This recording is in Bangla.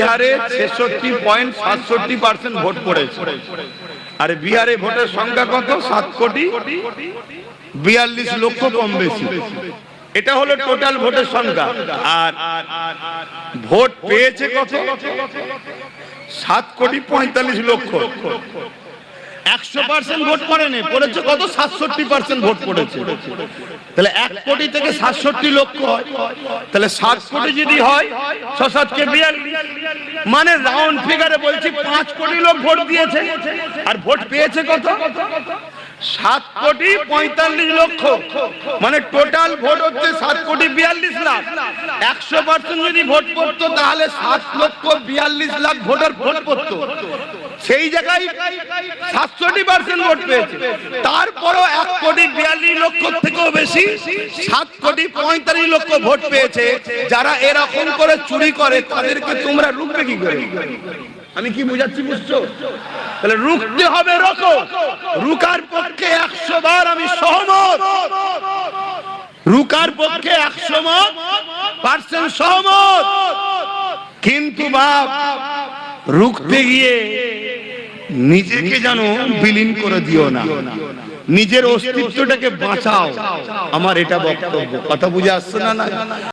বিহারে 66.67% ভোট পড়েছে। আর বিহারে ভোটের সংখ্যা কত? 7,42,00,000 কম বেশি। এটা হলো টোটাল ভোটের সংখ্যা। আর ভোট পেয়েছে কত? 7,45,00,000। 100% ভোট পড়েনি, পড়েছে কত? 67% ভোট পড়েছে। তাহলে 1 কোটি থেকে 67 লক্ষ হয়, তাহলে 7 কোটি যদি হয় 6-7-42, মানে রাউন্ড ফিগারে বলছি 5 কোটি লোক ভোট দিয়েছে। আর ভোট পেয়েছে কত? 7,45,00,000। মানে টোটাল ভোট হচ্ছে 7,42,00,000। 100% যদি ভোট পড়তো তাহলে 7,42,00,000 ভোটার ভোট পড়তো। সেই জায়গায় 67% ভোট পেয়েছে। তারপরও 1,42,00,000 থেকেও বেশি 7,45,00,000 ভোট পেয়েছে। যারা এরকম করে চুরি করে তাদেরকে তোমরা রুখবে কি করে? আমি কি বুঝাচ্ছি, বুঝছো? তাহলে রুখতে হবে, রোকো। রুকার পক্ষে 100 বার আমি সহমত, রুকার পক্ষে 100% সহমত। কিন্তু বাপ, রুখতে গিয়ে নিজেকে যেন বিলীন করে দিও না, নিজের অস্তিত্বটাকে বাঁচাও। আমার এটা বক্তব্য। কথা বুঝে আসছে না?